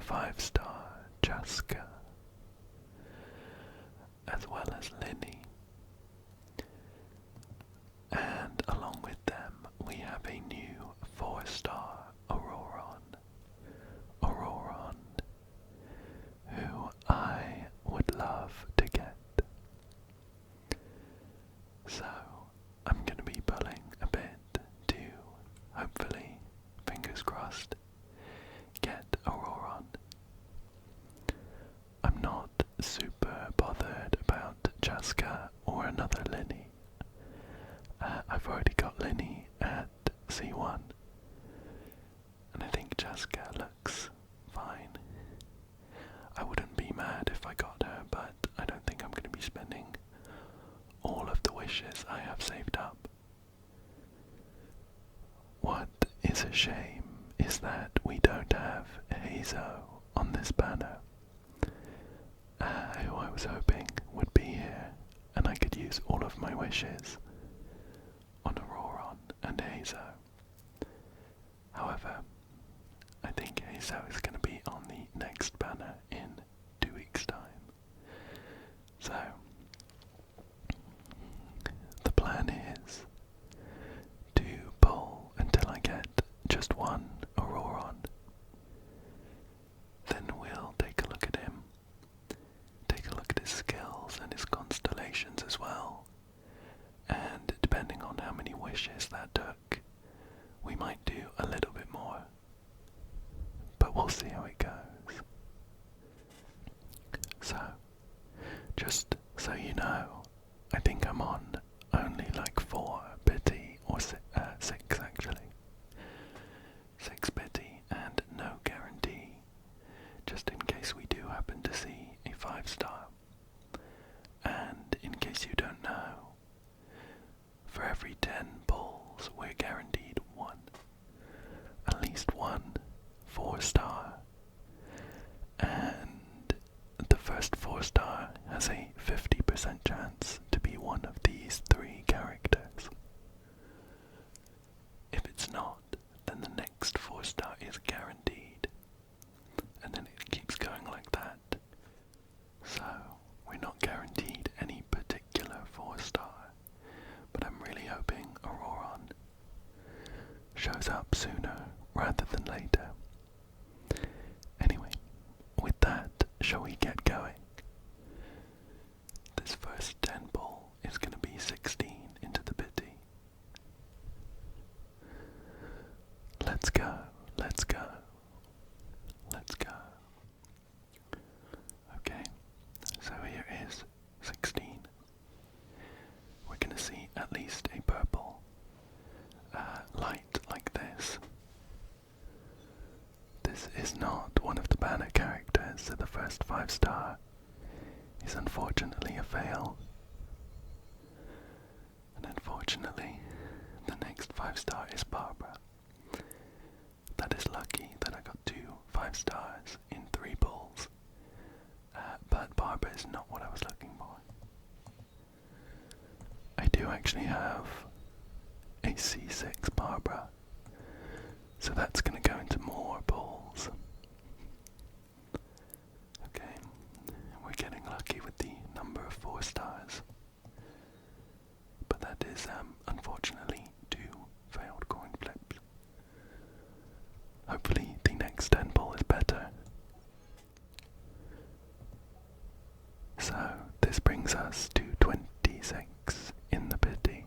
5-star Chasca, as well as Linny. And along with them, we have a new 4-star Ororon, who I would love to get. So, I'm going to be pulling a bit to, hopefully, fingers crossed, get Ororon. I'm not super bothered about Chasca or another Linny. I've already got Linny at C1, and I think Chasca looks fine. I wouldn't be mad if I got her, but I don't think I'm going to be spending all of the wishes I have saved up. What is a shame is that we don't have Hazo on this banner, who I was hoping would be here, and I could use all of my wishes on Ororon and Hazo. However, I think Hazo is going to be on the next banner in 2 weeks' time. So, the plan is to pull until I get just one Ororon. Then we'll take a look at him, take a look at his skills and his constellations as well. And depending on how many wishes that took, we might do a little bit more. But we'll see how it goes. So, just so you know, I think I'm on only like 4 pity, or 6 actually. 6 pity and no guarantee, just in case we do happen to see a 5-star. And in case you don't know, for every 10 pulls, we're guaranteed 1. At least 1 4-star. And the first 4-star has a 50% chance to be one of these 3 characters. If it's not, then the next 4-star is guaranteed. And then it keeps going like that. So, we're not guaranteed any particular 4-star, but I'm really hoping Ororon shows up sooner rather than later. Anyway, with that, shall we get going? This first 10 pull is going to be 16 into the pity. Let's go, let's go, let's go. Okay, so here is 16. We're going to see at least a purple light like this. This is not one of the banner characters, so the first 5-star is unfortunately a fail. And unfortunately, the next 5-star is Barbara. That is lucky that I got 2 5-stars in 3 pulls. But Barbara is not what I was looking for. I do actually have a C6 Barbara, so that's going to go into more pulls. Okay, we're getting lucky with the number of 4-stars. But that is, unfortunately, 2 failed coin flips. Hopefully the next 10 pull is better. So, this brings us to 26 in the pity.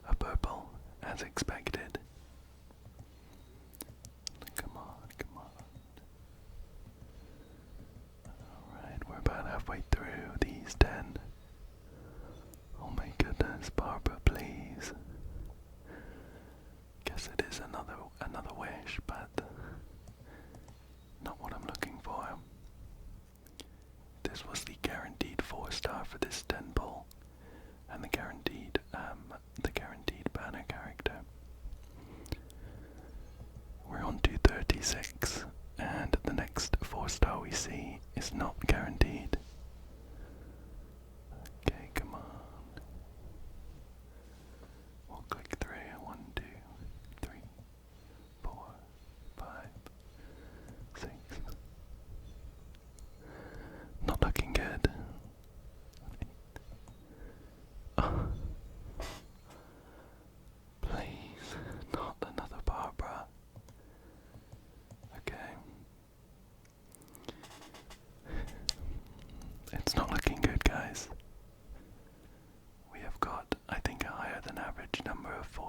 A purple, as expected. Come on, come on. Alright, we're about halfway through these 10. Oh my goodness, Barbara, please. Guess it is another wish, but not what I'm looking for. This was the guaranteed 4-star for this 10 pull, and the guaranteed banner character. We're on to 36, and the next 4-star we see is not guaranteed. Okay, come on. We'll click through. 1, 2, 3, 4,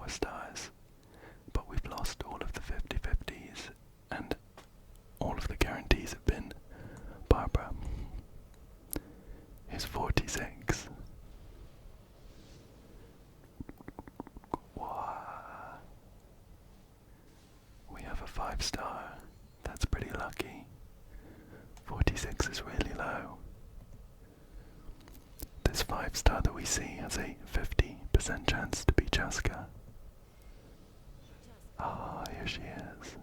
4 stars, but we've lost all of the 50/50s, and all of the guarantees have been Barbara. Here's 46. Wow. We have a 5-star. That's pretty lucky. 46 is really low. This 5-star that we see has a 50% chance to be Chasca. Ah, here she is.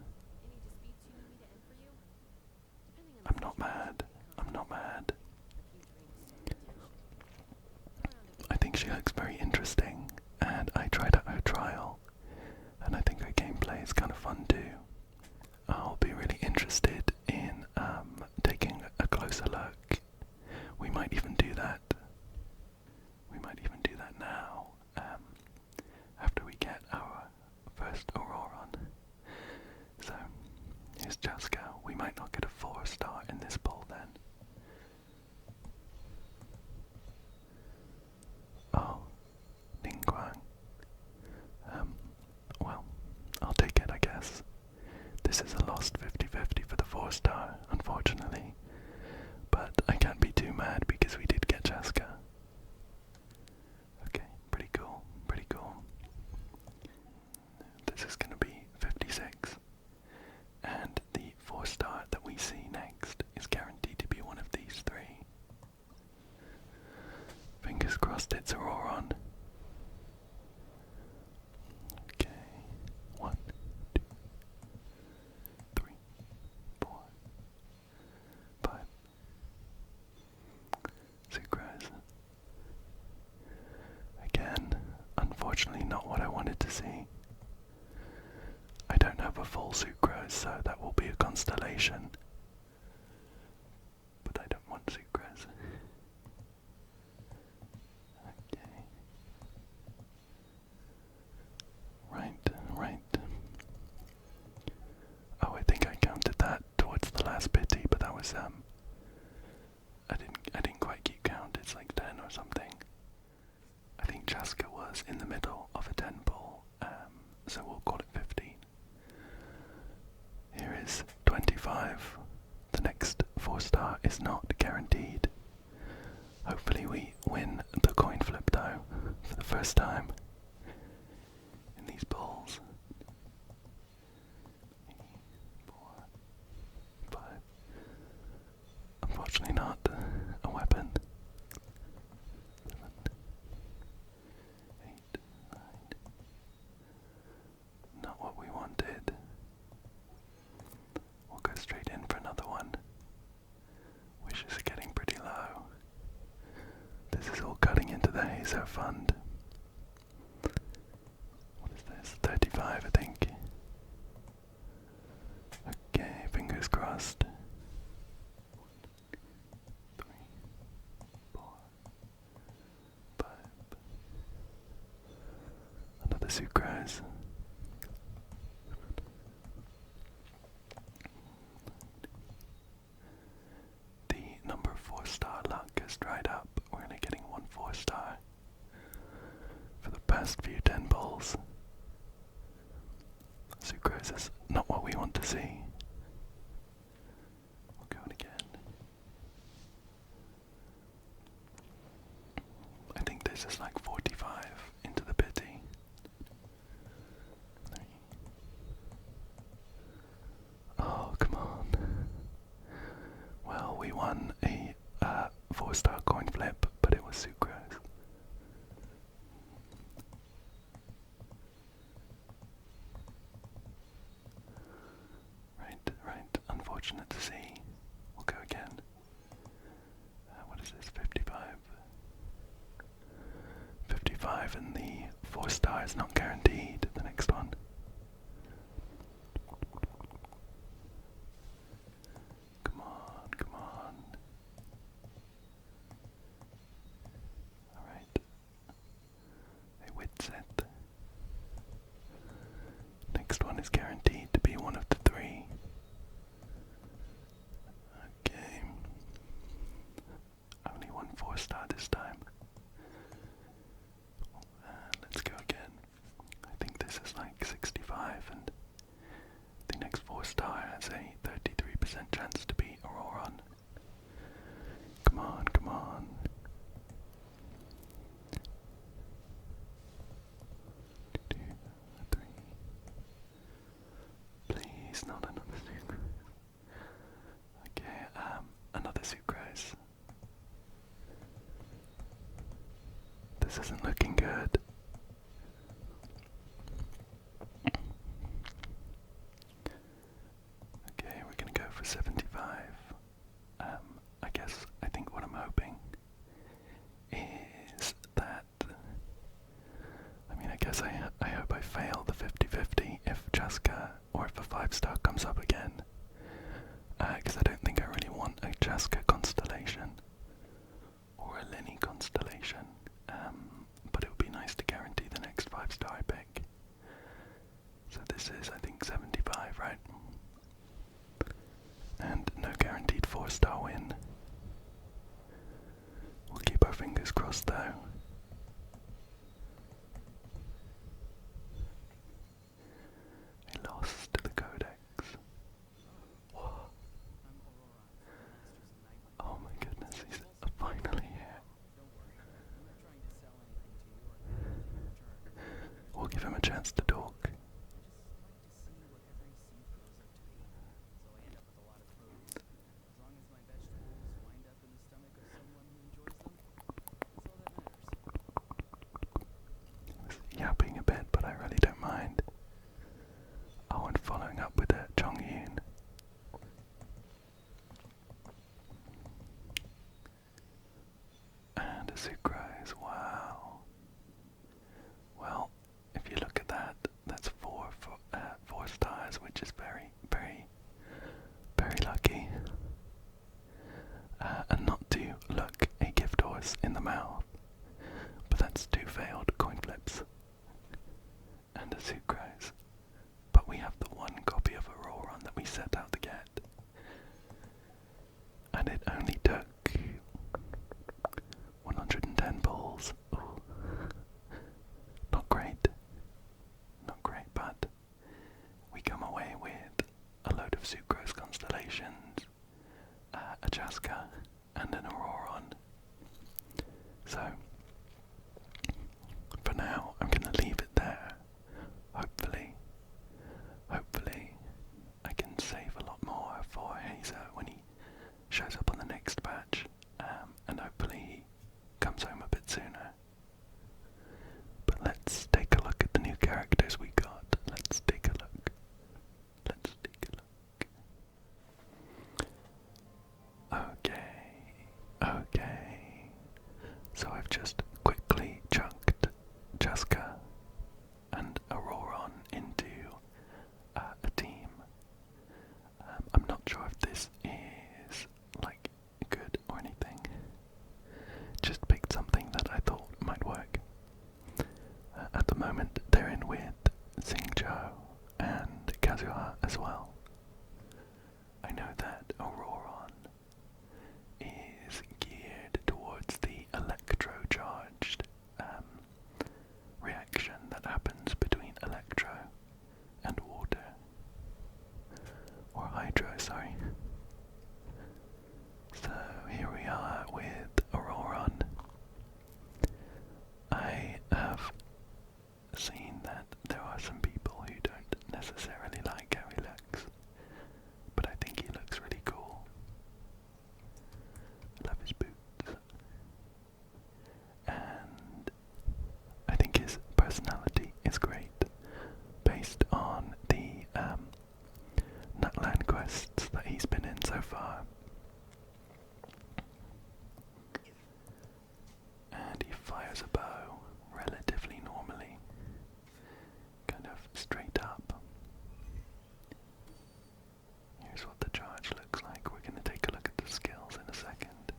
I'm not mad. I'm not mad. I think she looks very interesting, and I tried out her trial, and I think her gameplay is kind of fun too. I'll be really interested in taking a closer look. We might even do that. We might even do that now, after we get our first Ororon. So, here's Chasca. We might not get a 4-star in this poll then. Oh, Ningguang. Well, I'll take it, I guess. This is a lost 50/50 for the 4-star, unfortunately. But I can't be too mad because we did get Chasca. Okay, pretty cool, pretty cool. This is gonna be 56. And the 4-star that we see next is guaranteed to be one of these 3. Fingers crossed it's Ororon. Okay, 1, 2, 3, 4, 5. Sucrose. Again, unfortunately not what I wanted to see. I don't have a full sucrose, so that will be a constellation. But I don't want sucrose. Okay. Right. Oh, I think I counted that towards the last pity, but that was I didn't quite keep count. It's like 10 or something. I think Chasca was in the middle of a 10 poll, so we'll call it 15. Here is 25. The next 4-star is not guaranteed. Hopefully we win the coin flip though, for the first time in these polls. 4, 5. Unfortunately not a weapon. 7, 8, 9. Not what we wanted. We'll go straight in for another one. Wishes are getting pretty low. This is all cutting into the Hazer fund. What is this? 35, I think. Okay, fingers crossed. 3, 4, 5. Another sucrose. The number 4-star luck has dried up. We're only getting 1 4-star for the past few 10 polls. Sucrose is not what we want to see. We'll go in again. I think this is like 45 into the pity. 3. Oh, come on. Well, we won a 4-star coin flip, but it was sucrose. Right. Unfortunate to see. We'll go again. What is this? 55. 55, and the 4-star is not guaranteed. The next one. Come on. Alright. A Witset. Next one is guaranteed to be one of the 3. Okay. Only 1 4-star this time. Let's go again. I think this isn't looking good. Okay, we're gonna go for 75. I think what I'm hoping is that, I hope I fail the 50-50 if Chasca or if a 5-star comes up again. Because I don't think I really want a Chasca constellation or a Lenny constellation. But it would be nice to guarantee the next 5-star I pick. So this is, I think, 75, right? And no guaranteed 4-star win. We'll keep our fingers crossed though. I lost the codex. Whoa. Oh my goodness, he's finally here. We'll give him a chance to talk. Yapping a bit, but I really don't mind. Oh, and following up with a Chongyun. And a Sucrose, wow. Well, if you look at that, that's four stars, which is very, very, very lucky. And not to look a gift horse in the mouth, but that's 2 failed coin flips. And a Sucrose. But we have the 1 copy of Ororon that we set out to get. And it only took 110 pulls. Ooh. Not great. Not great, but we come away with a load of Sucrose constellations, a Chasca, and an Ororon. So, for now, I'm going to leave it there. Hopefully, I can save a lot more for Hazer when he shows up on the next batch, and hopefully he comes home a bit sooner. But let's take a look at the new characters we got. Let's take a look. Okay. So I've just quickly chucked Chasca and Ororon into a team. I'm not sure if this is like good or anything. Just picked something that I thought might work. At the moment they're in with Xingqiu and Kazuha as well. I know that Ororon is geared towards the electro-charged reaction that happens between electro and water. Or hydro, sorry. So here we are with Ororon. I have seen that there are some people who don't necessarily like how he looks, but I think he looks really cool. I love his boots. And I think his personality is great, based on the Nutland quests that he's been in so far. And he fires a bow relatively normally, kind of straight up. Here's what the charge looks like. We're going to take a look at the skills in a second.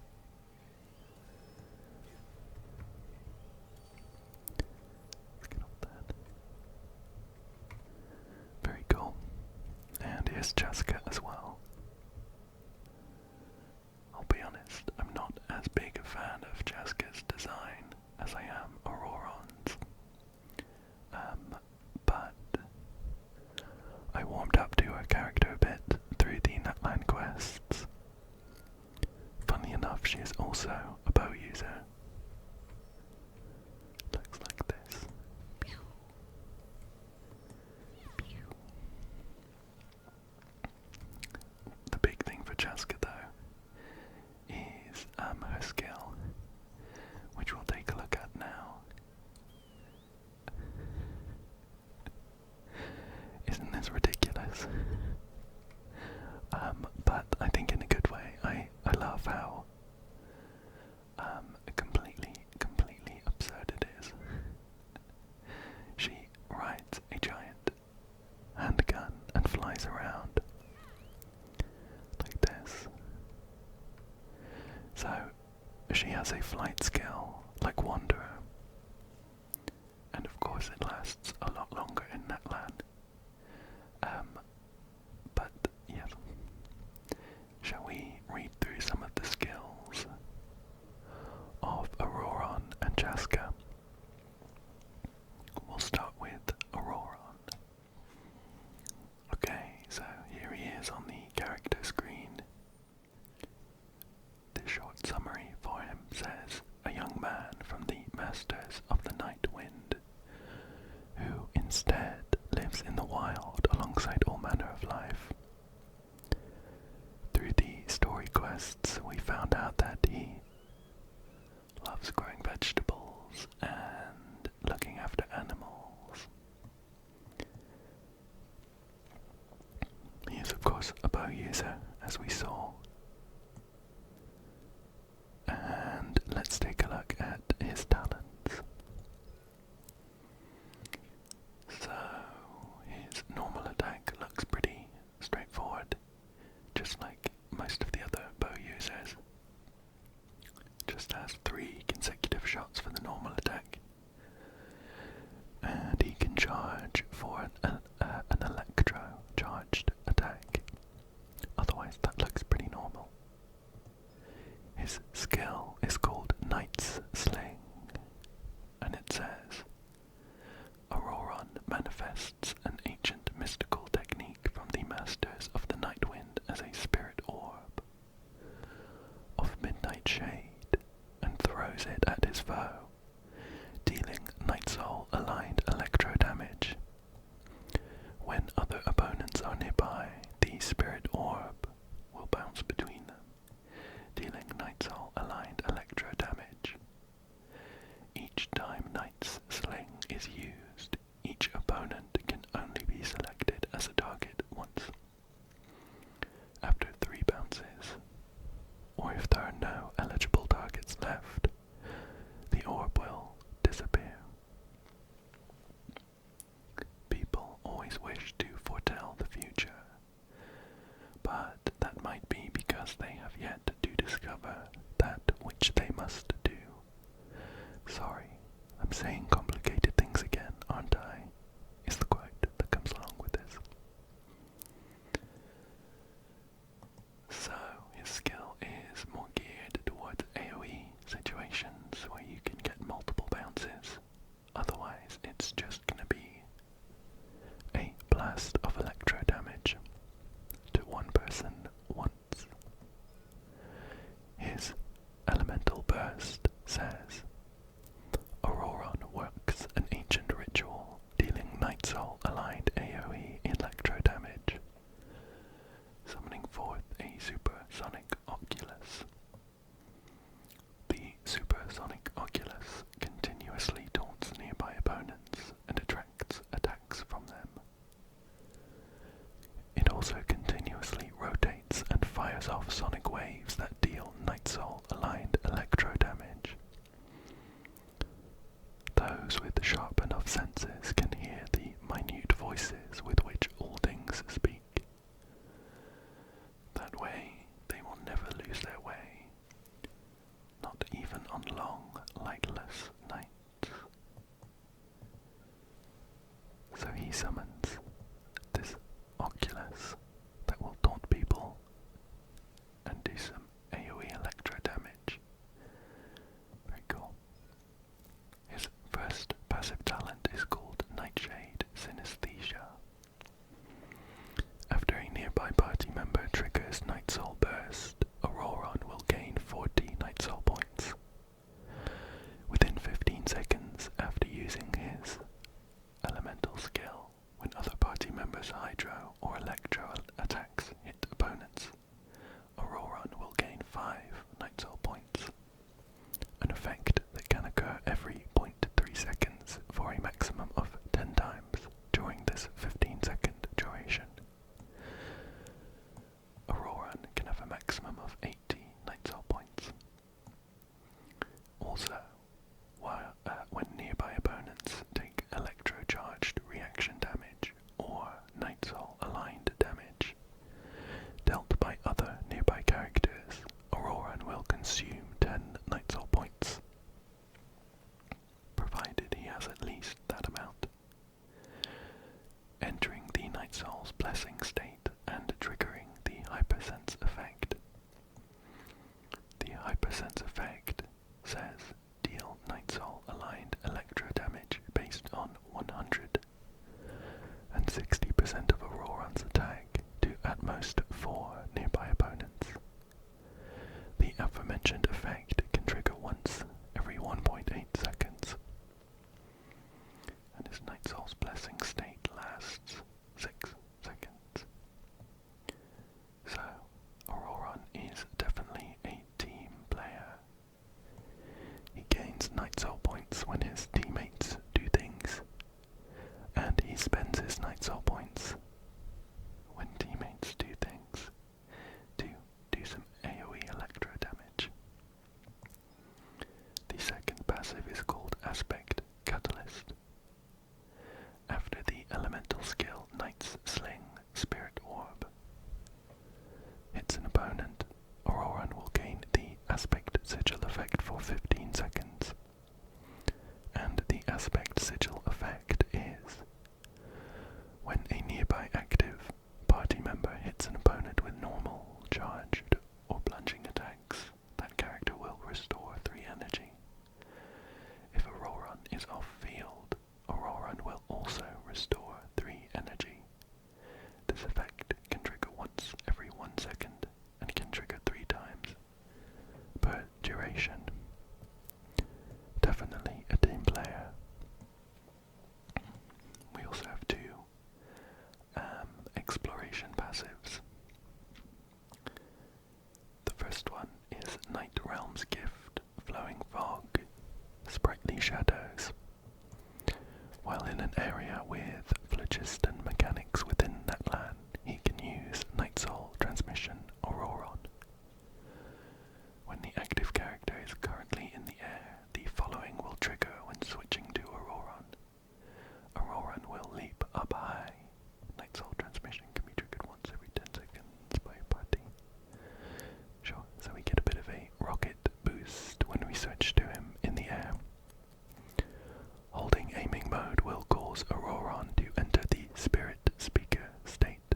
Let's get off that. Very cool. And here's Chasca as well. I'll be honest, I'm not as big a fan of Chasca's design as I am Ororons. But I warmed up to her character a bit through the Nutland quests. Funnily enough, she is also a bow user. Looks like this. Pew. Pew. The big thing for Chasca though is her skill, which we'll take a look at now. she has a flight skill like Wanderer. And of course it lasts a lot longer in that land. But yeah, shall we read through some of the skills of Ororon and Chasca? We'll start with Ororon. Okay, so here he is on the character screen. The short summary for him says, a young man from the Masters of the Night Wind, who instead lives in the wild alongside all manner of life. Through the story quests, we found out that he loves growing vegetables and looking after animals. He is of course a bow user, as we saw. And let's take a look at his talents. So, his normal attack looks pretty straightforward, just like most of the other bow users. Just has 3 consecutive shots for the normal attack. And he can charge for an electro-charged attack. Otherwise that looks pretty normal. His skill is called Knight's Sling, and it says, Ororon manifests an ancient mystical technique from the Masters of the Night Wind as a spirit orb of midnight shade, and throws it at his foe, dealing Night Soul aligned electro damage. When other opponents are nearby, the spirit orb will bounce between them, dealing Night Soul aligned electro damage. Each time Knight's Sling is used, each opponent can only be selected as a target once. After 3 bounces, or if there are no eligible targets left, the orb will disappear. People always wish to foretell the future, but that might be because they have yet to discover that which they must do. Sorry, I'm saying complicated things again, aren't I? Is the quote that comes along with this. So, his skill is more geared towards AoE situations where you can get multiple bounces. Otherwise, it's just gonna be a blast of electro damage to one person once. His elemental burst says, Ororon works an ancient ritual, dealing Night Soul aligned AoE electro damage, summoning forth a supersonic oculus. The supersonic oculus continuously taunts nearby opponents and attracts attacks from them. It also continuously rotates and fires off sonic waves that deal Night Soul aligned electro damage. Those with sharp enough senses can hear the minute voices with which all things speak. That way, they will never lose their way, not even on long, lightless nights. So he summons this oculus that will taunt people and do some AoE electro damage. Very cool. His first passive talent is called Nightshade Synesthesia. After a nearby party member triggers Night Soul Burst, Ororon will gain 40 Night Soul points. Within 15 seconds after using his elemental skill, when night soul points when his teammates do things, and he spends his night soul points when teammates do things to do some AoE electro damage. The second passive is called Aspect Catalyst. After the elemental skill Knight's Sling Spirit Orb hits an opponent, Ororon will gain the Aspect Sigil effect for 15 seconds. And the Aspect Sigil effect is when a nearby active party member hits an opponent with normal, charged, or plunging attacks, that character will restore 3 energy. If Ororon is off-field, Ororon will also restore 3 energy. This effect can trigger once every 1 second, and can trigger 3 times per duration. Definitely a team player. We also have 2 exploration passives. The first one is Night Realm's Gift, Flowing Fog, Sprightly Shadows. While in an area with phlogiston mechanics within that land, he can use Night Soul Transmission Ororon. When the active character is currently in the air, the following will trigger when switching to Ororon. Ororon will leap up high. Night Soul Transmission can be triggered once every 10 seconds by a party. Sure, so we get a bit of a rocket boost when we switch to him in the air. Holding aiming mode will cause Ororon to enter the Spirit Speaker state,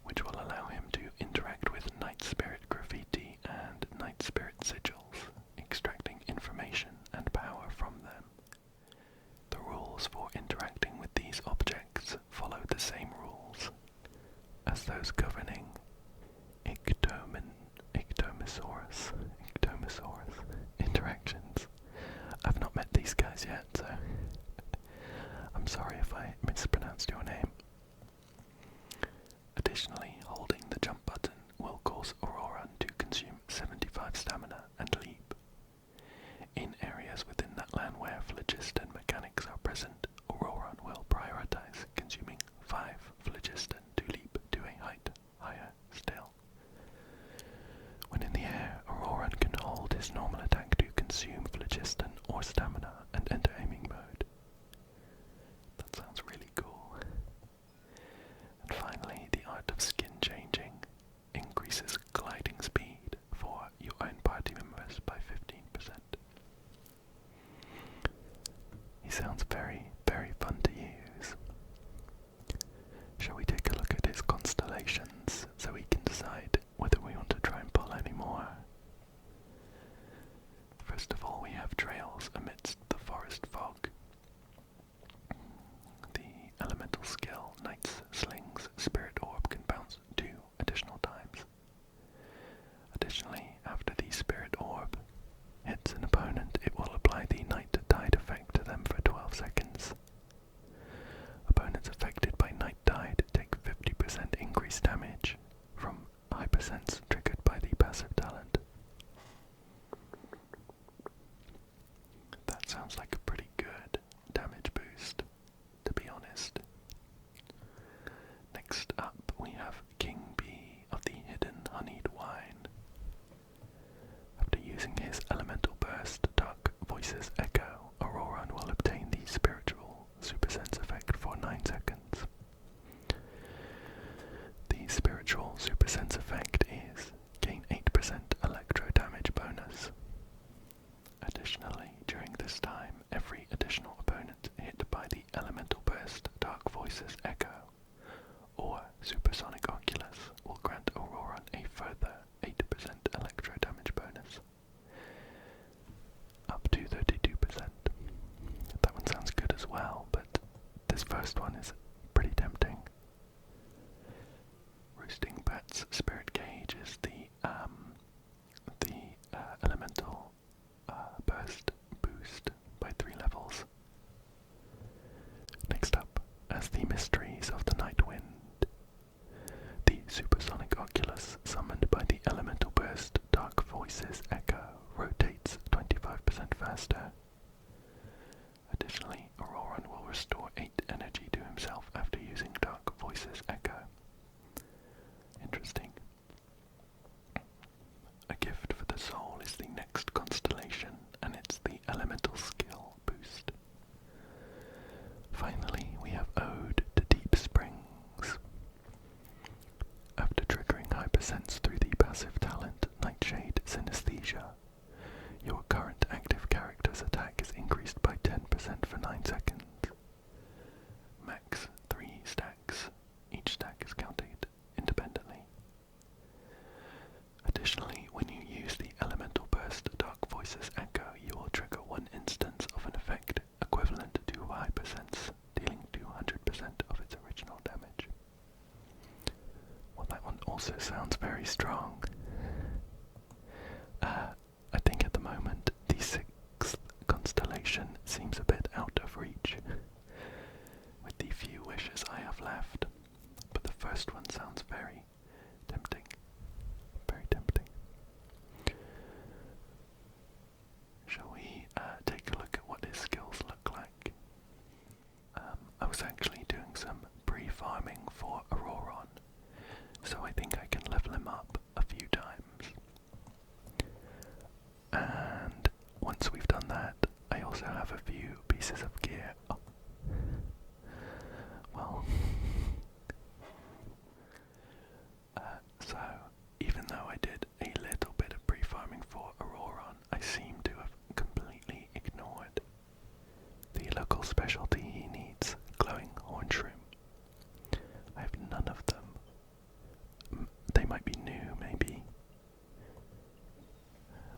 which will allow him to interact with Night Spirit Graffiti and Night Spirit Sigils, extracting information and power from them. The rules for interacting with these objects follow the same rules as those governing Ectomosaurus interactions. I've not met these guys yet, so I'm sorry if I mispronounced your name. Additionally, holding the jump button will cause Ororon to consume 75 stamina and leap. In areas within that land where phlogiston mechanics are present, Ororon will prioritize consuming 5 phlogiston to leap to a height higher still. When in the air, Ororon can hold his normal attack to consume phlogiston or stamina and enter aiming mode. That sounds really cool. And finally, the art of skin changing increases gliding speed for your own party members by 15%. He sounds very, very fun to use. Shall we take a look at his constellations so we can decide whether we want to try and pull any more? First of all, we have trails amidst the forest fog. The elemental skill Knight's Sling's Spirit Orb can bounce 2 additional times. Additionally, after the Spirit Orb hits an opponent, it will apply the Night Tide effect to them for 12 seconds. Opponents affected by Night Tide take 50% increased damage from hypersense triggered by the passive talent. That sounds like a pretty good damage boost, to be honest. Next up, we have King Bee of the Hidden Honeyed Wine. After using his elemental burst, Dark Voices Echo, Ororon will obtain the spiritual supersense effect for 9 seconds. The spiritual supersense effect is gain 8% electro damage bonus. Additionally, during this time, every additional opponent hit by the elemental burst Dark Voices Echo or Supersonic Oculus will grant Ororon a further 8% electro damage bonus, up to 32%. That one sounds good as well, but this first one is pretty tempting. Roosting Bat's Spirit Cage is the elemental burst boost by 3 levels. Next up, as the Mysteries of the Night Wind, the Supersonic Oculus summoned by the elemental burst Dark Voices Echo rotates 25% faster. Additionally, Ororon will restore 8 energy to himself after using Dark Voice's Echo. Interesting. A gift for the soul is the next constellation, and it's the elemental skill boost. Finally, we have Ode to Deep Springs. After triggering Hypersense through the passive talent Nightshade Synesthesia, your current active character's attack is increased by 10% for 9 seconds. Max 3 stacks. Each stack is counted independently. Additionally, when you use the Elemental Burst Dark Voices Echo, you will trigger one instance of an effect equivalent to Hypersense, dealing 200% of its original damage. Well, that one also sounds very strong. I think at the moment the 6th constellation seems a bit out of reach, with the few wishes I have left, but the first one sounds very tempting. Very tempting. Shall we take a look at what his skills look like? I was actually doing some pre-farming for Ororon, so I think I can level him up a few times. And once we've done that, I also have a few pieces of gear. Oh. Well, so even though I did a little bit of pre-farming for Ororon, I seem to have completely ignored the local specialty he needs, glowing horn shroom. I have none of them. They might be new, maybe.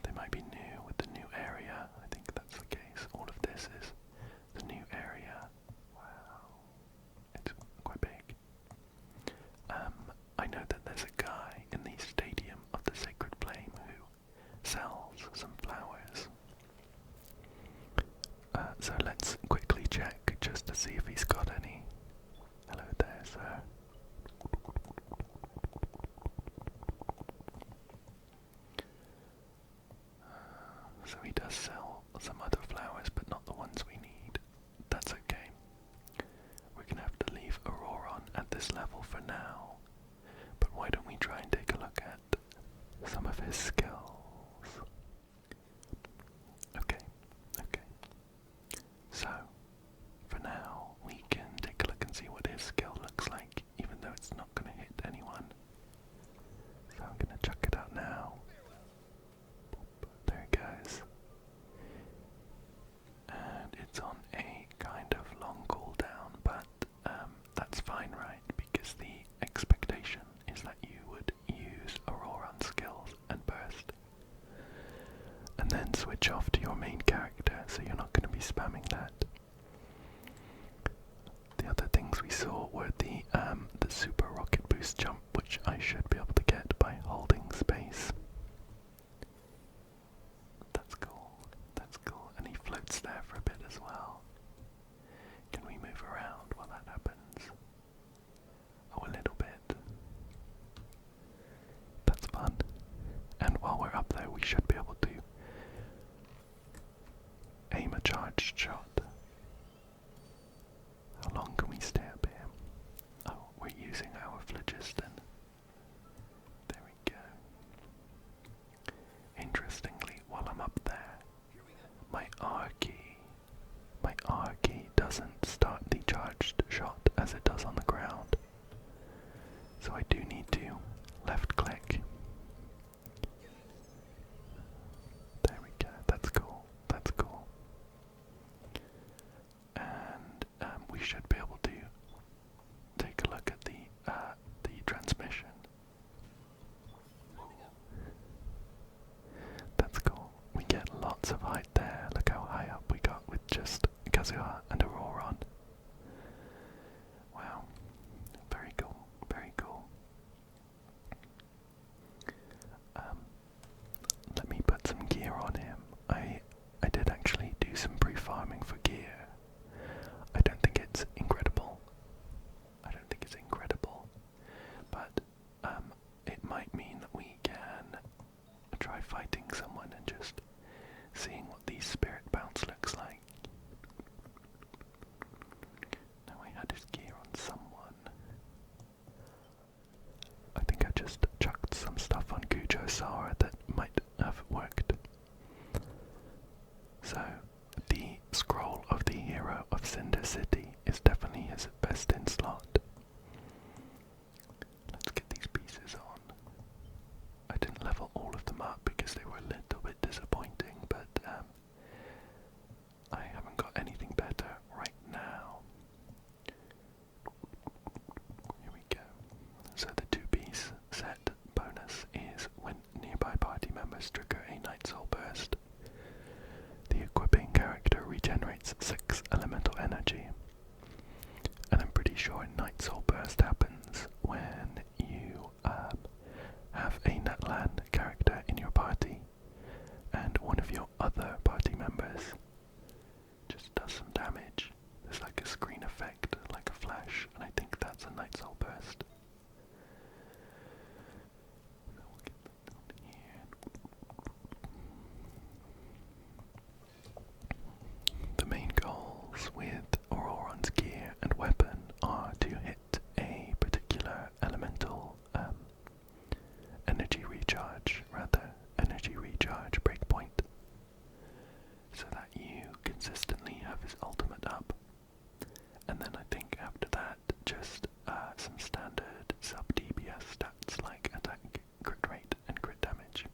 They might be new with the new area. I think that's the case. All of this is the new area. Wow. It's quite big. I know that there's a guy in the Stadium of the Sacred Flame who sells some flowers. So let's quickly check just to see if he's got any. Hello there, sir. So he does sell some other flowers, but not the ones we need. That's okay. We're gonna have to leave Ororon at this level for now. But why don't we try and take a look at some of his skills? Okay. So, for now, we can take a look and see what his skill looks like, even though it's not gonna hit anyone. So I'm gonna chuck it out now. There it goes. And it's on a kind of long cooldown, but that's fine, right? Because the expectation is that you would use Ororon skills and burst, and then switch off to your main character, so you're not going to be spamming that. The other things we saw were the super rocket boost jump, which I should be able to get by holding space. That's cool, and he floats there for a bit as well. Can we move around while that happens? Oh, a little bit. That's fun. And while we're up there, we should be able to aim a charged shot. How long can we stay up here? Oh, we're using our phlogiston. There we go. Interestingly, while I'm up there, my R key doesn't start the charged shot as it does on the ground. So I do need to left click. There we go, that's cool. And we should be able to take a look at the transmission. That's cool. We get lots of height there. Look how high up City is definitely his best in slot. Let's get these pieces on. I didn't level all of them up because they were a little bit disappointing, but I haven't got anything better right now. Here we go. So the 2-piece set bonus is when nearby party members trigger a Night Soul Burst. The equipping character regenerates 6 elemental energy. And I'm pretty sure Night Soul Burst happens when you have a Netland character in your party and one of your other party members just does some damage. There's like a screen effect, like a flash, and I think that's a Night Soul Burst. So we'll get that down here. The main goals with Ororon's gear and weapon are to hit a particular elemental energy recharge breakpoint, so that you consistently have his ultimate up, and then I think after that just some standard sub DPS stats like attack, crit rate and crit damage.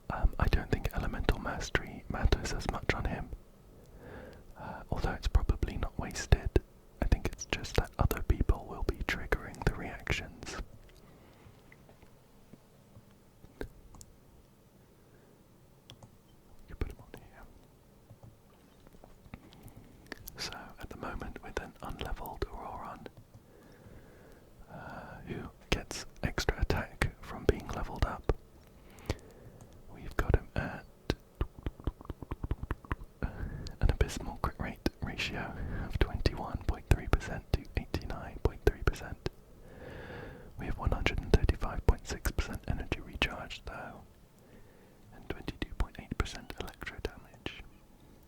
I don't think elemental mastery matters as much on him, although it's probably not wasted. I think it's just that other people will be triggering the reactions. You put him on here. So at the moment with an unleveled Ororon, who gets extra attack from being leveled up, we've got him at an abysmal crit rate ratio of 21.3% to 89.3%. We have 135.6% energy recharge though, and 22.8% electro damage.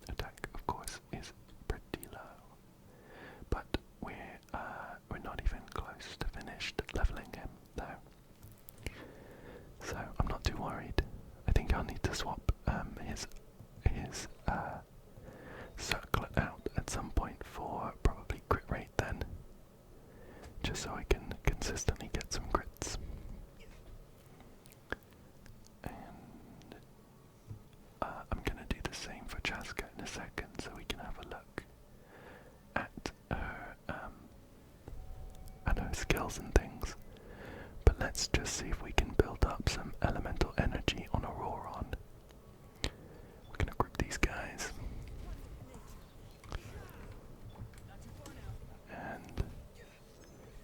Attack, of course, is pretty low, but we're not even close to finished leveling him though. So I'm not too worried. I think I'll need to swap his circlet out at some point for probably crit rate then, just so I can consistently get some crits. And I'm gonna do the same for Chasca in a second, so we can have a look at her skills and things. But let's just see if we can build up some elemental energy on Ororon. We're gonna group these guys. And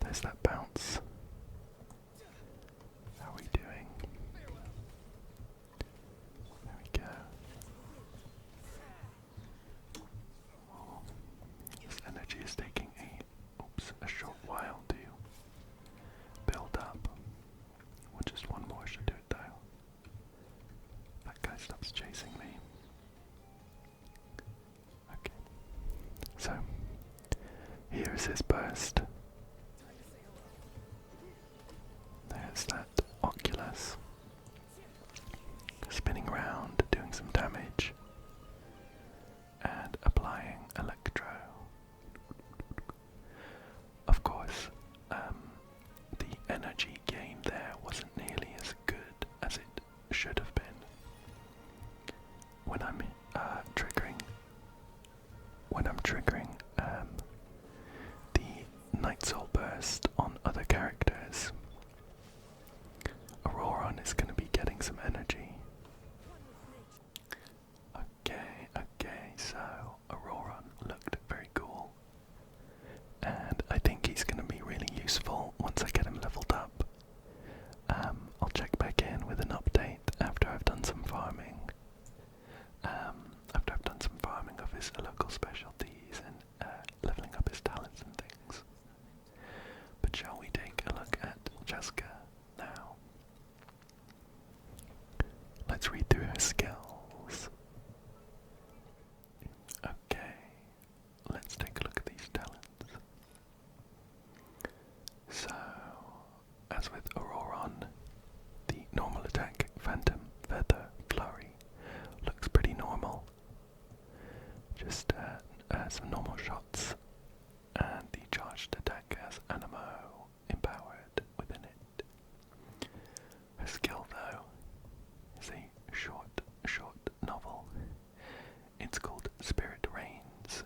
there's that bounce. How are we doing? There we go. Oh, this energy is taking a short while to build up. Well, just one more should do it though. That guy stops chasing me. Okay. So, here's his burst. There's that Oculus. Spinning around, doing some damage. And applying electro. Of course, the energy gain there wasn't nearly as good as it should have been. When I'm triggering the Night Soul Burst on other characters, Ororon is going to be getting some energy. Okay, so Ororon looked very cool, and I think he's going to be really useful once I get him leveled up. I'll check back in with an update after I've done some farming. Of his local specialties and leveling up his talents and things. But shall we take a look at Chasca now? Let's read through her skills. Okay, let's take a look at these talents. So, as with Ororon, the normal attack, Phantom, Feather, Flurry looks pretty normal. Just some normal shots, and the charged attack has Animo empowered within it. Her skill, though, is a short novel. It's called Spirit Reigns,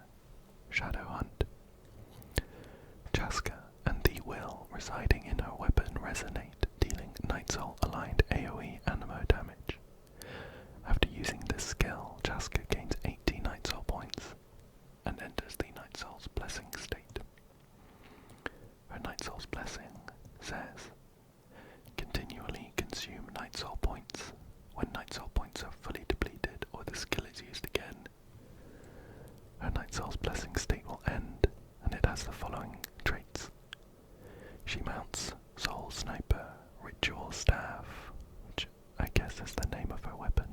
Shadow Hunt. Chasca and the will residing in her weapon resonate, dealing Night Soul aligned AoE animo damage. After using this skill, Chasca gains 80 Night Soul points and enters the Night Soul's Blessing state. Her Night Soul's Blessing says, continually consume Night Soul points. When Night Soul points are fully depleted or the skill is used again, her Night Soul's Blessing state will end, and it has the following traits. She mounts Soul Sniper, Ritual Staff, which I guess is the name of her weapon.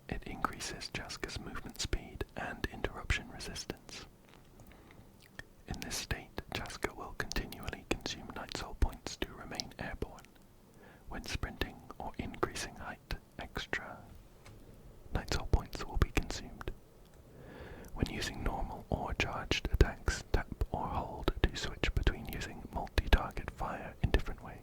It increases Chasca's movement speed and interruption resistance. In this state, Chasca will continually consume Night Soul points to remain airborne. When sprinting or increasing height, extra Night Soul points will be consumed. When using normal or charged attacks, tap or hold to switch between using multi-target fire in different ways.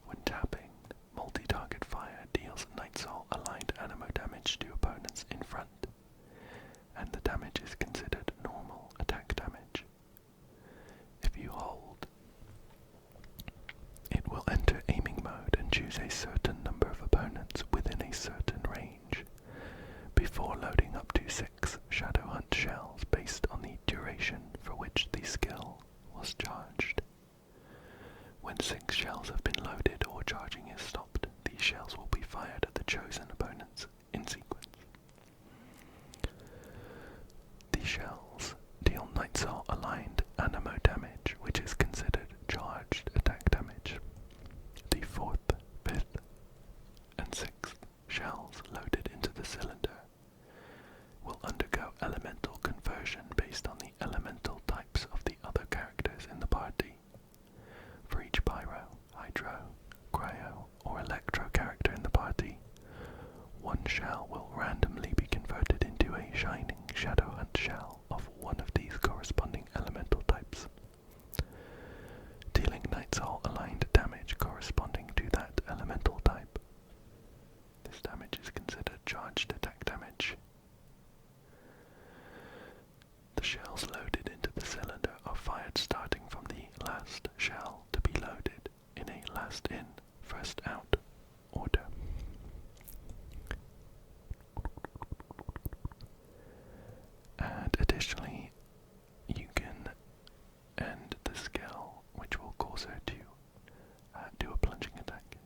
When tapping, multi-target fire deals Night Soul aligned animo damage to opponents in front, and the damage is considered normal attack damage. If you hold, it will enter aiming mode and choose a certain number of opponents within a certain range, before loading up to 6 Shadow Hunt shells based on the duration for which the skill was charged. When 6 shells have been loaded or charging is stopped, these shells will be fired at the chosen opponents in sequence. These shells deal Night Soul aligned animo damage, which is considered charged attack damage. The 4th, 5th, and 6th shells loaded into the cylinder will undergo elemental conversion based on the elemental types of the other characters in the party. For each pyro, hydro, cryo, or electro character in the party, 1 shell will randomly be converted into a shining Shadow Hunt shell of one of these corresponding elemental types, dealing Night Soul aligned damage corresponding to that elemental type. This damage is considered charged attack damage. The shells loaded into the cylinder are fired starting from the last shell to be loaded in a last in, first out order. And additionally, you can end the skill, which will cause her to do a plunging attack.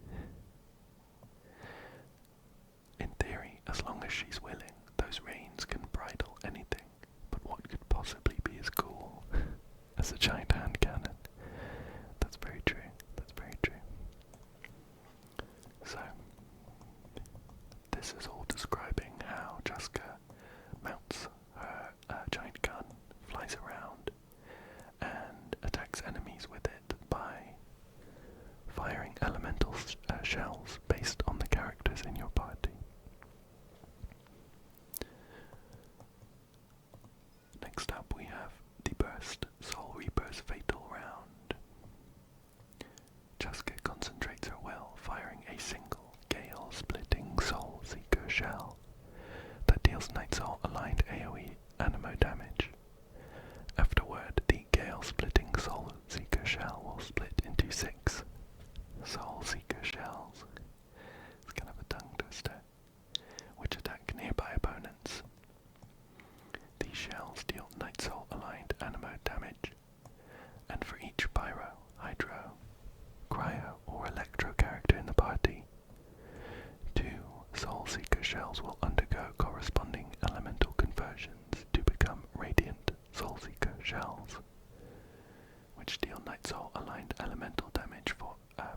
In theory, as long as she's willing, those reins can bridle anything, but what could possibly be as cool as a giant hand cannon? That's very true, that's very true. So, this is all describing how Chasca mounts her giant gun, flies around, and attacks enemies with it by firing elemental shells based on the characters in your party. Next up we have the Burst Soul Reaper's Fatal Round. Chasca concentrates her will, firing a single Gale-splitting Soul Seeker shell that deals Night Soul aligned AoE animo damage. Afterward, the Gale-splitting Soul Seeker shell will split into 6 Soul Seeker shells. It's kind of a tongue twister, which attack nearby opponents. These shells deal Night Soul aligned animo damage, and for each pyro, hydro, cryo, or electro character in the party, 2 Soul Seeker shells will undergo corresponding elemental conversions to become Radiant Soul Seeker shells, which deal Night Soul aligned elemental damage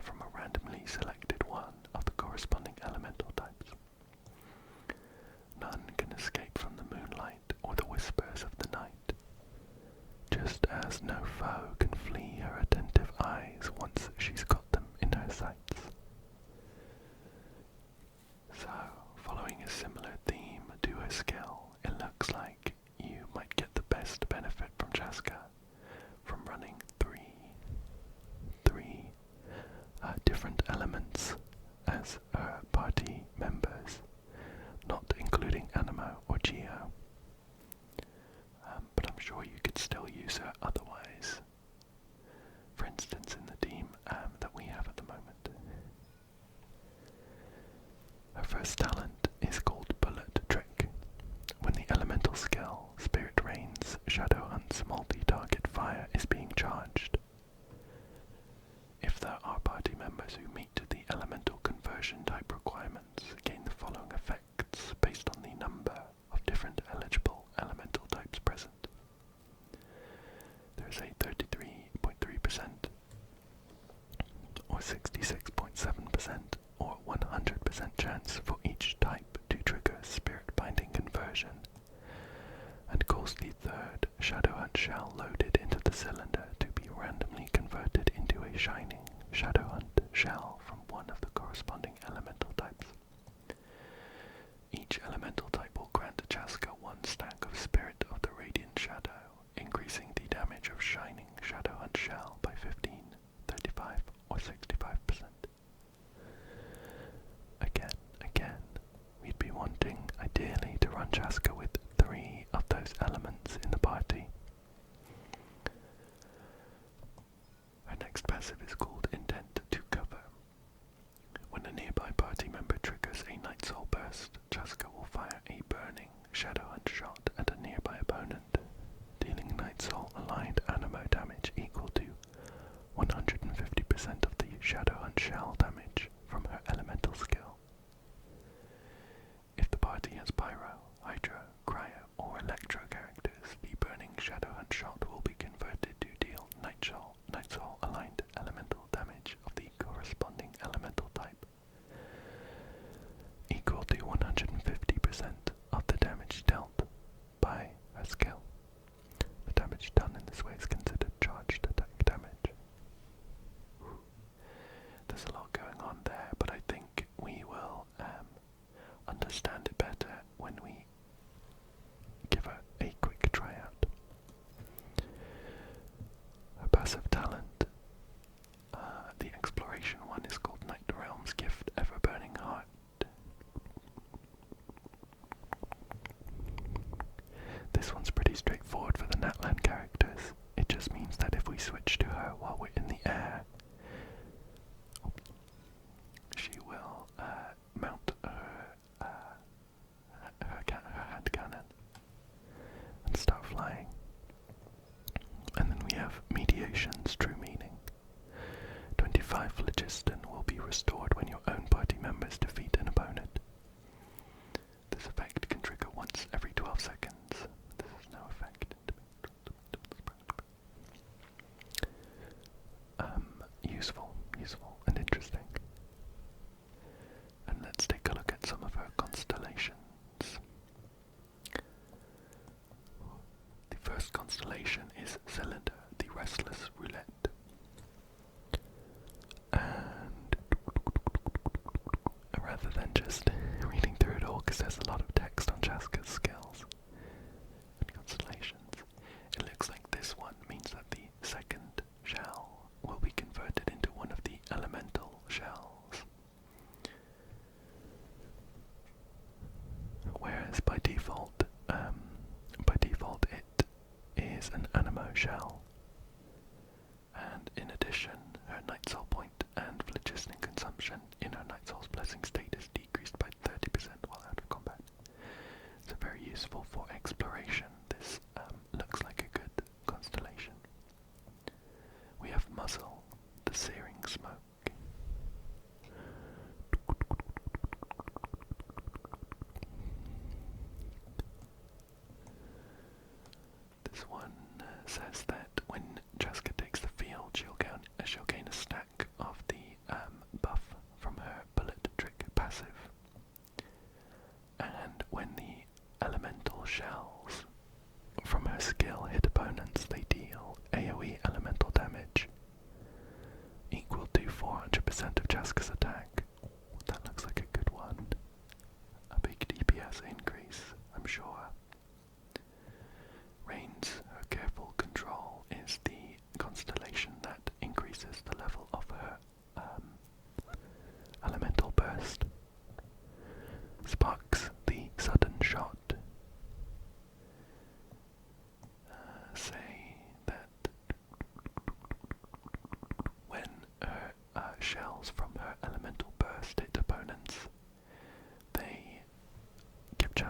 from a randomly selected one of the corresponding elemental types. None can escape from the moonlight or the whispers of the night, just as no foe can flee her attentive eyes once she's got them in her sights. So, following a similar theme triggers her party members, not including Animo or Geo. But I'm sure you could still use her otherwise. For instance, in the team that we have at the moment. Her first talent is called Bullet Trick. When the elemental skill, Spirit Rain's Shadowhunt's multi-target fire is being charged. If there are party members who meet the elemental conversion type requirements, gain the following effects based on the number of different eligible elemental types present. There is a 33.3% or 66.7% or 100% chance for each type to trigger Spirit Binding conversion and cause the third Shadowhunt shell loaded into the cylinder to be randomly converted into a shining Shadowhunt shell from one of the corresponding elemental types. Each elemental type will grant Chasca one stack of Spirit of the Radiant Shadow, increasing the damage of shining Shadowhunt shell by 15, 35, or 65%. Again, we'd be wanting ideally to run Chasca with 3 of those elements in the party. Her next passive is called Intent to Cover. When a nearby party member triggers a Night Soul Burst, Chasca will fire a burning Shadowhunt shot at a nearby opponent, dealing Night Soul aligned Animo damage equal to 150% of the Shadowhunt shell damage from her elemental skill. If the party has Pyro, Hydro, Cryo, or Electro characters, the burning Shadowhunt shot will be converted to deal Night Soul aligned elemental damage of the corresponding elemental type, equal to 150% of the damage dealt by her skill. The damage done in this way is considered charged attack damage. There's a lot going on there, but I think we will understand it better when we give her a quick try out. Her passive talent, the exploration one, is called Night Realm's Gift Ever Burning Heart. This one's pretty straightforward for the Natlan characters. It just means that if we switch to her while we're in the air, she will mount her hand cannon and start flying. And then we have Mediation's True Meaning. 25 phlogiston will be restored when your own party members defeat an opponent. This effect can trigger once every 12 seconds. This has no effect. Useful and interesting. And let's take a look at some of her constellations. The first constellation is Cylinder, the Restless Roulette. And rather than just reading through it all, because there's a lot of text on Chasca's skills and constellations, it looks like this one means that the second shell will be converted into one of the elemental shells. Whereas by default it is an Animo shell. And in addition, her Night Soul point and phlogiston consumption in her Night Soul's Blessing state is decreased by 30% while out of combat. So very useful for exploration. This looks like a good constellation. We have Muzzle, the Searing Smoke. This one says that when Chasca takes the field, she'll gain a stack of the buff from her Bullet Trick passive. And when the elemental shells from her skill hit opponents, they deal AoE elemental damage equal to 400% of Chasca's attack. That looks like a good one. A big DPS increase, I'm sure. Rain's Her Careful Control is the constellation that increases the level of her elemental burst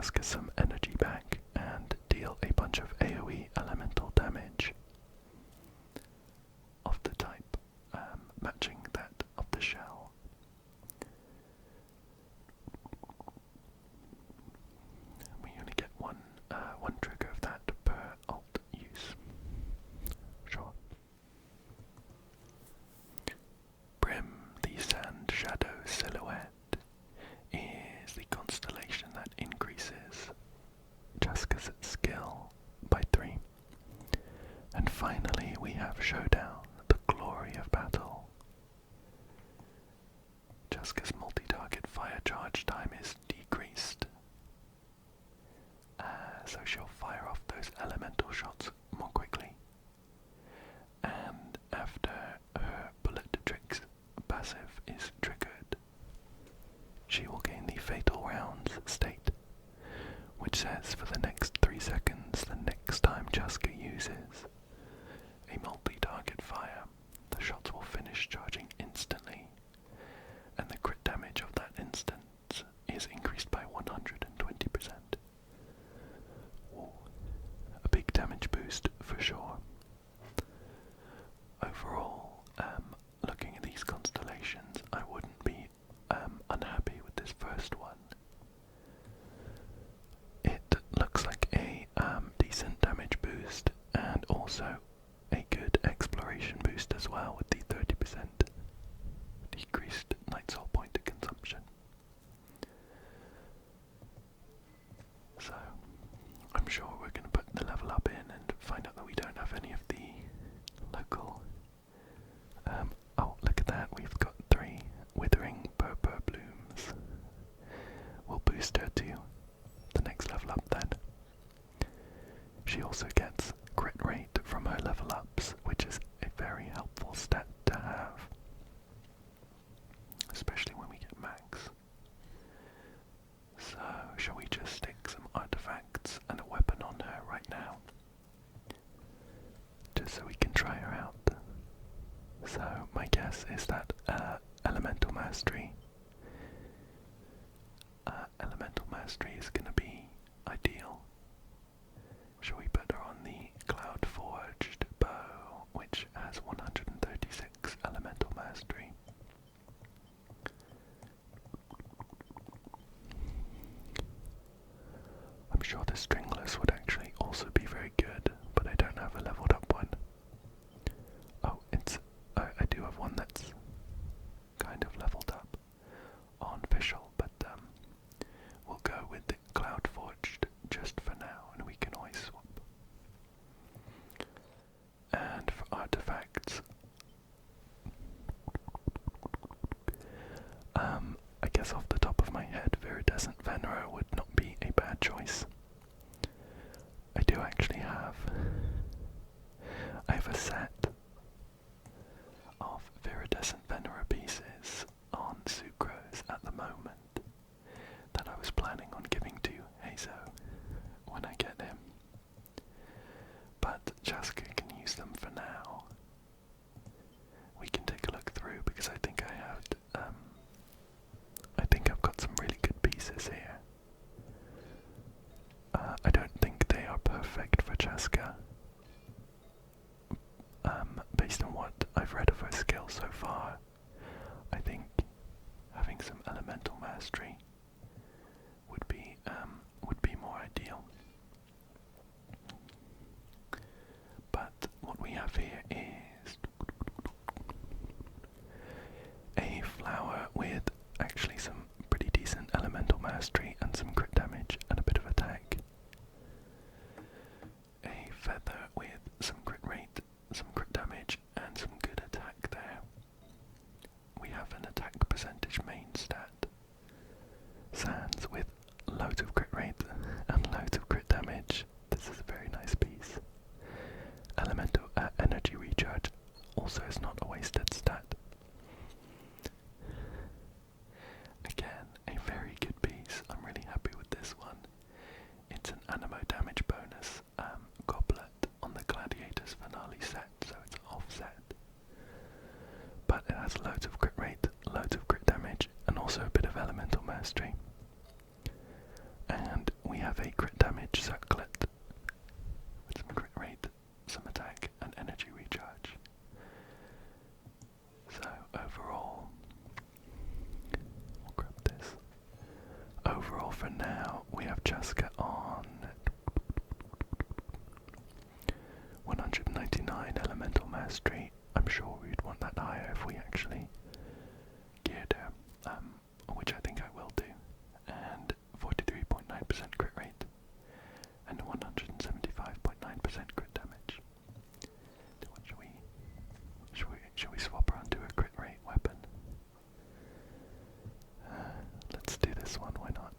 Chasca some energy back and deal a bunch of AoE elemental damage of the type matching that of the shell. We only get one trigger of that per alt use. Sure. Brim, the sand shadow silhouette, is the constellation that increases Chasca's skill by 3. And finally we have Showdown, the glory of battle. Chasca's multi-target fire charge time is decreased, so she'll fire off those elemental shots more quickly. And after her bullet tricks passive is triggered, she will gain the Fatal Rounds state, which says for the next 3 seconds, the next time Chasca uses a multi-target fire, the shots will finish charging instantly, and the crit damage of that instance is increased by 120%. Ooh, a big damage boost for sure. Overall, looking at these constellations, I wouldn't be unhappy with this first one. It looks like a decent damage boost and also a good exploration boost as well, with the 30% decreased Night Soul point consumption. So I'm sure we're going to put the level up in and find out that we don't have any of the local. Oh, look at that, we've got 3 withering purple blooms. We'll boost her to the next level up then. She also gets crit rate from her level ups, which is a very helpful stat to have, especially when we get max. So, shall we just stick some artifacts and a weapon on her right now, just so we can try her out? So, my guess is that Elemental Mastery. Elemental Mastery is going to be ideal. Shall we put her on the Cloud Forged bow, which has 136 Elemental Mastery? I'm sure the Stringless would actually also be very good, but I don't have a leveled up one. Oh, I do have one that's kind of leveled up on Visual, but we'll go with the Cloud Forged just for now, and we can always swap. And for artifacts, I guess off the top of my head, Viridescent Venera would not be a bad choice. I do actually have a set of Viridescent Venera pieces on Sucrose at the moment that I was planning on giving to Hazo when I get him. But Chasca can use them for now. We can take a look through because I think I've got some really good pieces here. I don't think they are perfect for Chasca. Based on what I've read of her skill so far, I think having some elemental mastery would be more ideal. But what we have here is a flower with actually some pretty decent elemental mastery and some crit damage and a bit of attack. A feather with some crit rate, some crit damage and some good attack there. We have an attack percentage main stat. Sands with loads of crit rate and loads of crit damage. This is a very nice piece. Elemental energy recharge also is not a wasted stat. Again, a very good piece. I'm really happy with this one. It's an animo damage bonus goblet on the Gladiator's Finale set, so it's offset. But it has loads of crit rate, loads of crit damage, and also a bit of elemental mastery. And we for now, we have Chasca on 199 elemental mastery. I'm sure we'd want that higher if we actually geared her, which I think I will do. And 43.9% crit rate and 175.9% crit damage. What should we swap her onto a crit rate weapon? Let's do this one, why not?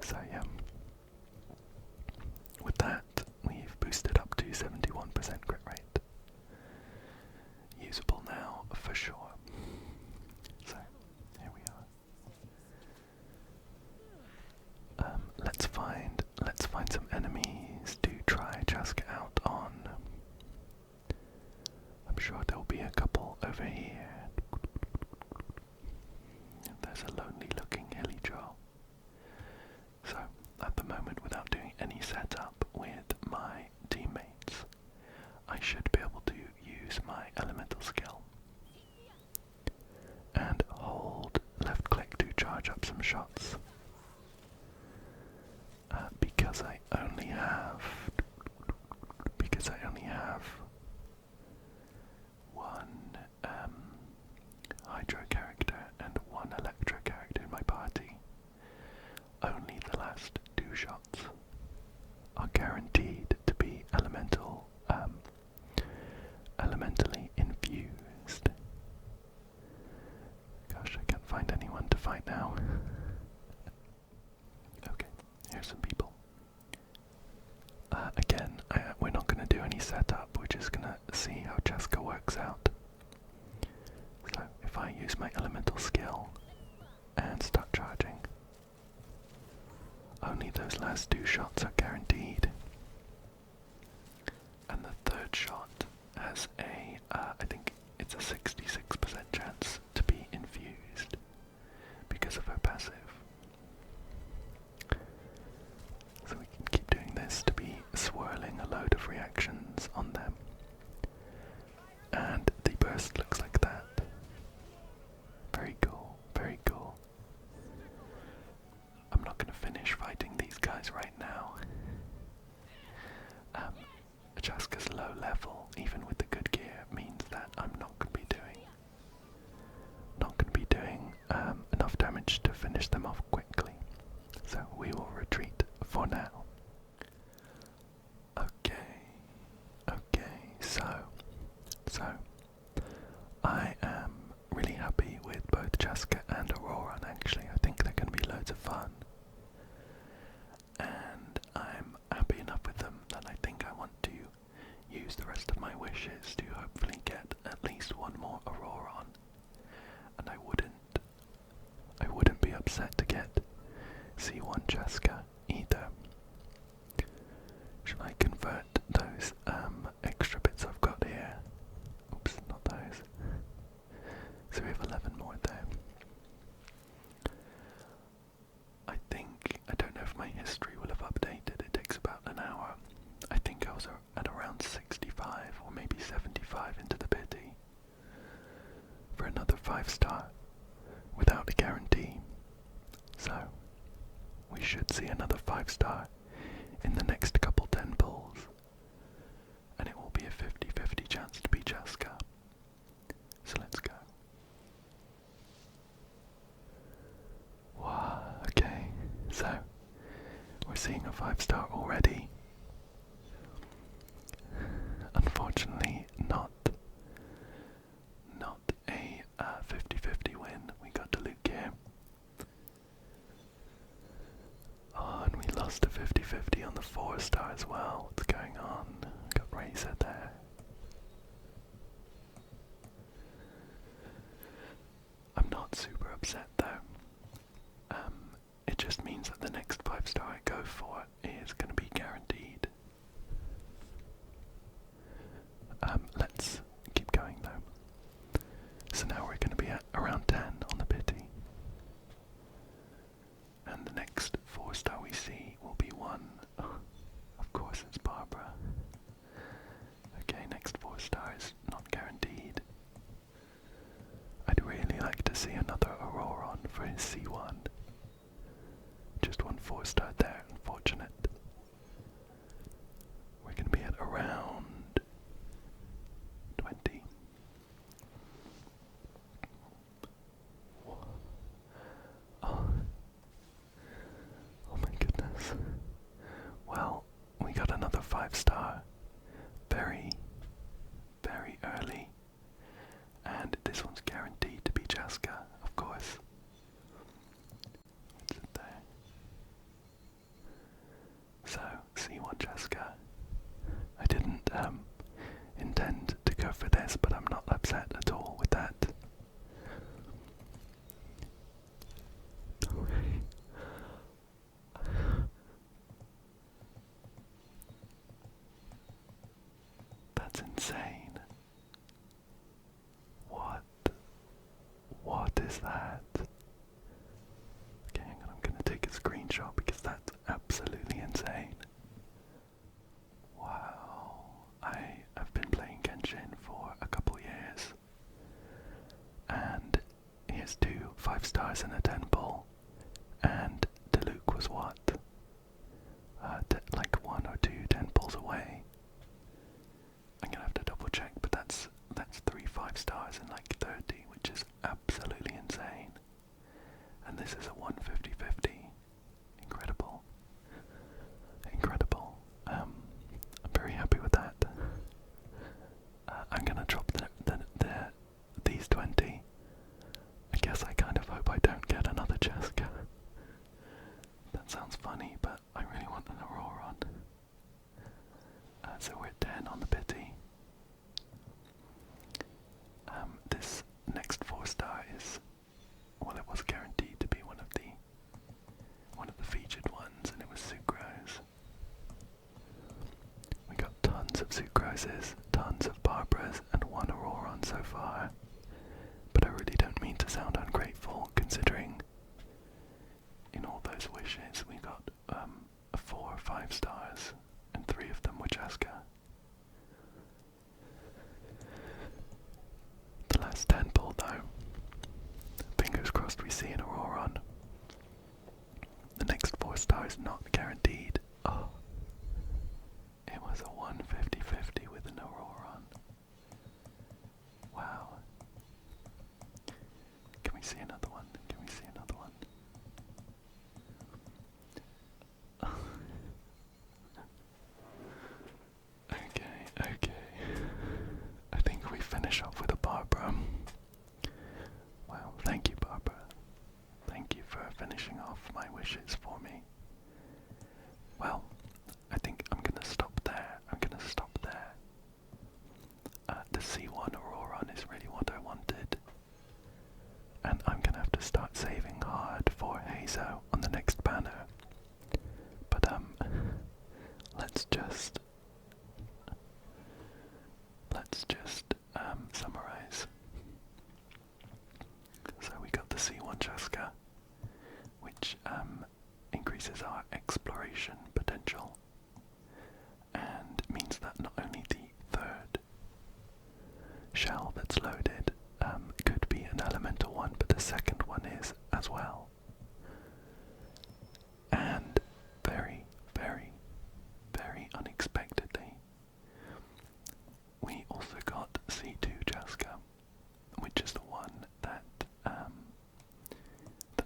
So yeah, with that we've boosted up to 71% crit rate. Usable now for sure. So here we are. Let's find some enemies to try Chasca out on. I'm sure there'll be a couple over here. There's a lonely looking hilly troll. So at the moment, without doing any setup with my teammates, I should be able to use my elemental skill and hold left click to charge up some shots. Because I only have one Hydro character and one Electro character in my party, only the last two shots are guaranteed to be elementally infused. Gosh, I can't find anyone to fight now. Okay, here's some people. Again, we're not going to do any setup, we're just going to see how Chasca works out. So, if I use my elemental skill and start charging, only those last two shots are guaranteed. And the third shot has I think it's a 66% chance to be infused because of her passive. So we can keep doing this to be swirling a load of reactions on them. And the burst looks like that. Very cool, very cool. I'm not going to finish fighting these guys right now. Chasca's low level, even with the good gear, means that I'm not going to be doing enough damage to finish them off quickly. So we will retreat for now. Okay, so I am really happy with both Chasca and Ororon actually. I think they're going to be loads of fun. And I'm happy enough with them that I think I want to use the rest of my wishes to hopefully get at least one more Ororon. And I wouldn't be upset to get C1 Chasca either. Should I convert those extra bits I've got here? Oops, not those. So we have 11 more there. I don't know if my history will have updated. It takes about an hour. I think I was at around 65 or maybe 75 into the pity for another 5-star without a guarantee. So we should see another 5-star in the next couple 10 pulls, and it will be a 50-50 chance to be Chasca. So let's go. Wow, okay, so we're seeing a 5-star already. Unfortunately, not a 50-50 win. We got to Luke here. Oh, and we lost a 50-50 on the 4-star as well. What's going on? Got Razor there. I'm not super upset though. It just means that the next 5-star I go for is going to be guaranteed. Let's keep going though. So now we're going to be at around 10 on the pity. And the next 4-star we see will be one. Oh, of course it's Barbara. Okay, next 4-star is not guaranteed. I'd really like like to see another Ororon for his C1. Just one 4-star there, unfortunate. We're going to be at around 20. Oh my goodness. Well, we got another 5-star. Very, very early. And this one's guaranteed to be Chasca, of course. What's it there? So, C1 Chasca. I didn't intend to go for this, but I'm not upset at all with that. That's insane. What is that? Okay, hang on, I'm gonna take a screenshot because that's absolutely insane. Wow. I have been playing Genshin for a couple years. And here's 2 5-stars in a temple. And Diluc was what? Like 1 or 2 temples away. I'm gonna have to double check, but that's 3 5-stars in like 30, which is absolutely insane. And this is a 150/50. Incredible. Incredible. I'm very happy with that. I'm gonna drop these 20. I guess I kind of hope I don't get another Chasca. That sounds funny, but I really want an Ororon. So we're at 10 on the pity. This next 4-star is, well, it was guaranteed to be one of the featured ones, and it was Sucrose. We got tons of Sucroses, tons of Barbaras, and 1 Ororon so far. But I really don't mean to sound ungrateful, considering in all those wishes we got 4 or 5 stars, and 3 of them were Chasca. The last temple, though. Fingers crossed we see an Ororon. The next 4 stars not guaranteed. Oh. It was a 150/50 with an Ororon. Wow. Can we see another one? Can we see another one? Okay. I think we finish off with a Barbara. Wow, thank you, Barbara. Thank you for finishing off my wishes for me. Well, I think I'm gonna stop there. The C1 Ororon is really what I wanted. And I'm gonna have to start saving hard for Hazo on the next banner. But let's just summarize. So we got the C1 Chasca, which increases our exploration potential, and means that not only the 3rd shell that's loaded could be an elemental one, but the 2nd one is as well. And very, very, very unexpectedly, we also got C2 Chasca, which is the one that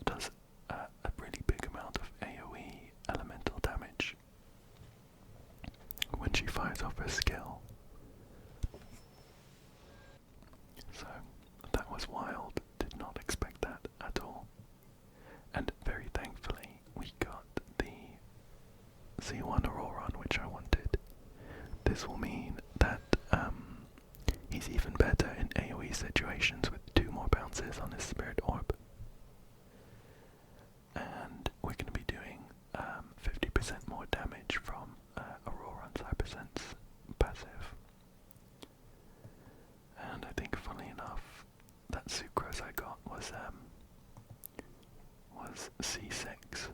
does a really big amount of AoE elemental damage when she fires off her skill. So that was wild, did not expect that at all. And very thankfully we got the C1 Ororon, which I wanted. This will mean that he's even better in AoE situations with 2 more bounces on his Spirit Orb. And we're going to be doing 50% more damage from Ororon's Hypersense passive. And I think, funnily enough, that Sucrose I got was C6.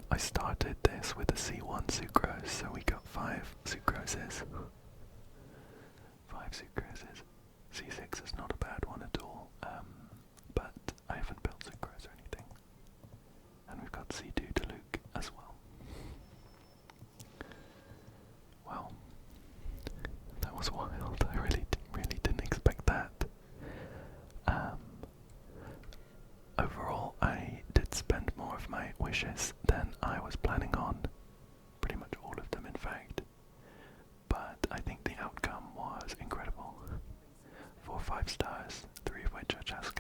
I started this with a C1 Sucrose, so we got 5 Sucroses. 5 5 sucroses. C6 is not a bad one at all, but I haven't built sucrose or anything. And we've got C2 to Luke as well. Well, that was wild. I really didn't expect that. Overall, I did spend more of my wishes than I was planning on. Pretty much all of them, in fact. But I think the outcome was incredible. 4 5 stars, 3 of which are Chascas.